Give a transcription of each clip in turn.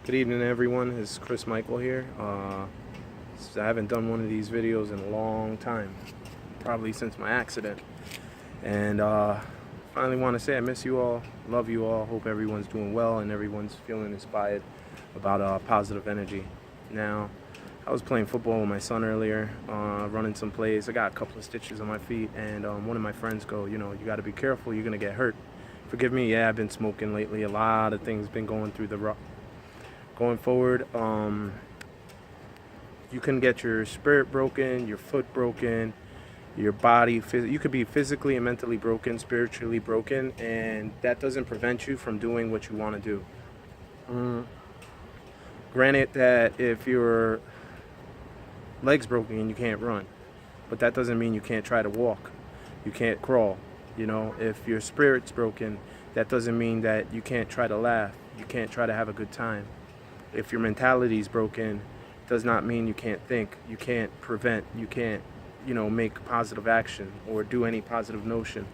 Good evening, everyone. It's Chris Michael here. I haven't done one of these videos in a long time, probably since my accident. And finally want to say I miss you all, love you all, hope everyone's doing well and everyone's feeling inspired about positive energy. Now, I was playing football with my son earlier, running some plays. I got a couple of stitches on my feet, and one of my friends go, you got to be careful, you're going to get hurt. Forgive me, yeah, I've been smoking lately. A lot of things been going through the going forward. You can get your spirit broken, your foot broken, your body. You could be physically and mentally broken, spiritually broken, and that doesn't prevent you from doing what you want to do. Granted that if your leg's broken and you can't run, but that doesn't mean you can't try to walk. You can't crawl. If your spirit's broken, that doesn't mean that you can't try to laugh. You can't try to have a good time. If your mentality is broken, does not mean you can't think, you can't prevent, you can't, make positive action or do any positive notion.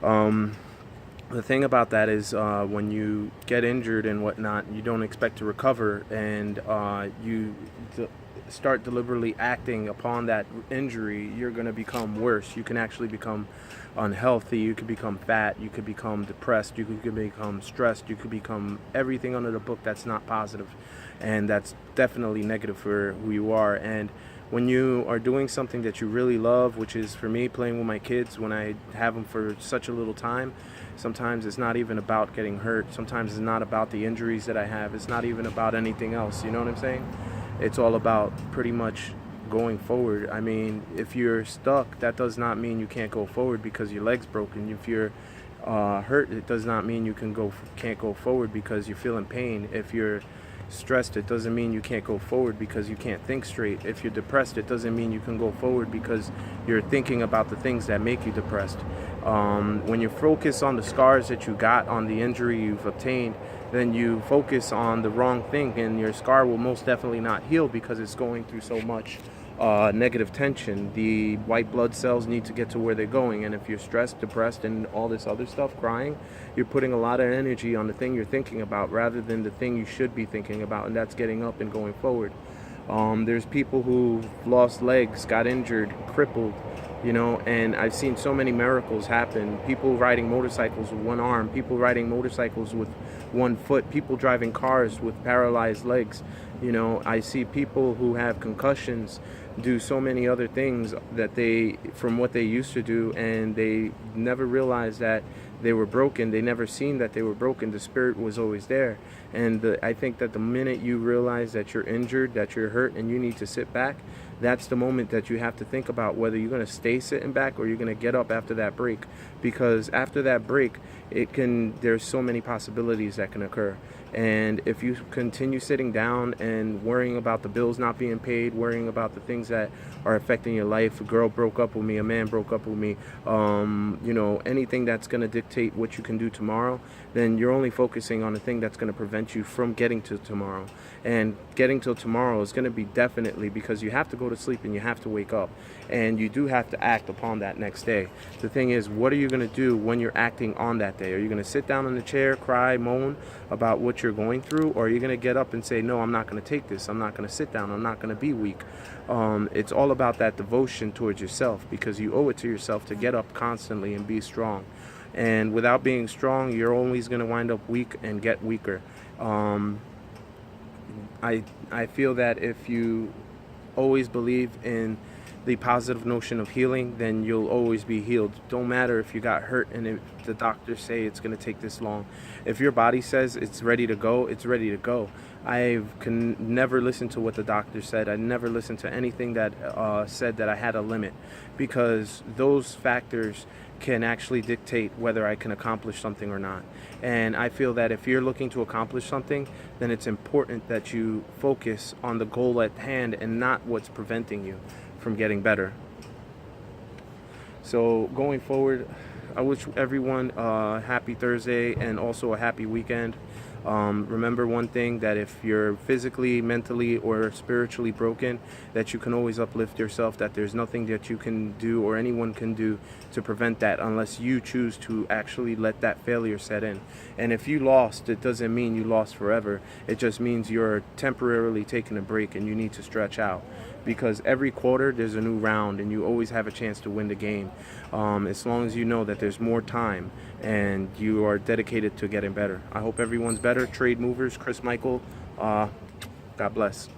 The thing about that is when you get injured and whatnot, you don't expect to recover, and you start deliberately acting upon that injury, you're going to become worse. You can actually become unhealthy, you could become fat, you could become depressed, you could become stressed, you could become everything under the book that's not positive, and that's definitely negative for who you are. And when you are doing something that you really love, which is for me playing with my kids, when I have them for such a little time, sometimes it's not even about getting hurt, sometimes it's not about the injuries that I have, it's not even about anything else, you know what I'm saying? It's all about pretty much going forward. I mean, if you're stuck, that does not mean you can't go forward because your leg's broken. If you're hurt, it does not mean you can't go forward because you're feeling pain. If you're stressed, it doesn't mean you can't go forward because you can't think straight. If you're depressed, it doesn't mean you can go forward because you're thinking about the things that make you depressed. When you focus on the scars that you got on the injury you've obtained, then you focus on the wrong thing, and your scar will most definitely not heal because it's going through so much negative tension. The white blood cells need to get to where they're going, and if you're stressed, depressed, and all this other stuff, crying, you're putting a lot of energy on the thing you're thinking about rather than the thing you should be thinking about, and that's getting up and going forward. There's people who lost legs, got injured, crippled, and I've seen so many miracles happen. People riding motorcycles with one arm, people riding motorcycles with one foot, people driving cars with paralyzed legs. I see people who have concussions do so many other things from what they used to do, and they never realized that they were broken. They never seen that they were broken. The spirit was always there. And I think that the minute you realize that you're injured, that you're hurt, and you need to sit back, that's the moment that you have to think about whether you're going to stay sitting back or you're going to get up after that break. Because after that break, there's so many possibilities that can occur. And if you continue sitting down and worrying about the bills not being paid, worrying about the things that are affecting your life, a girl broke up with me, a man broke up with me, anything that's going to dictate what you can do tomorrow, then you're only focusing on the thing that's going to prevent you from getting to tomorrow. And getting till tomorrow is going to be definitely because you have to go to sleep and you have to wake up, and you do have to act upon that next day. The thing is, what are you going to do when you're acting on that day? Are you going to sit down in the chair, cry, moan about what you're going through, or are you going to get up and say, no, I'm not going to take this, I'm not going to sit down, I'm not going to be weak? It's all about that devotion towards yourself, because you owe it to yourself to get up constantly and be strong. And without being strong, you're always going to wind up weak and get weaker. I feel that if you always believe in the positive notion of healing, then you'll always be healed. Don't matter if you got hurt and if the doctors say it's going to take this long. If your body says it's ready to go, it's ready to go. I can never listen to what the doctor said. I never listened to anything that said that I had a limit, because those factors can actually dictate whether I can accomplish something or not. And I feel that if you're looking to accomplish something, then it's important that you focus on the goal at hand and not what's preventing you from getting better. So going forward, I wish everyone a happy Thursday and also a happy weekend. Remember one thing, that if you're physically, mentally, or spiritually broken, that you can always uplift yourself, that there's nothing that you can do or anyone can do to prevent that unless you choose to actually let that failure set in. And if you lost, it doesn't mean you lost forever. It just means you're temporarily taking a break and you need to stretch out, because every quarter there's a new round and you always have a chance to win the game, as long as you know that there's more time and you are dedicated to getting better. I hope everyone's better. Trade movers, Chris Michael, God bless.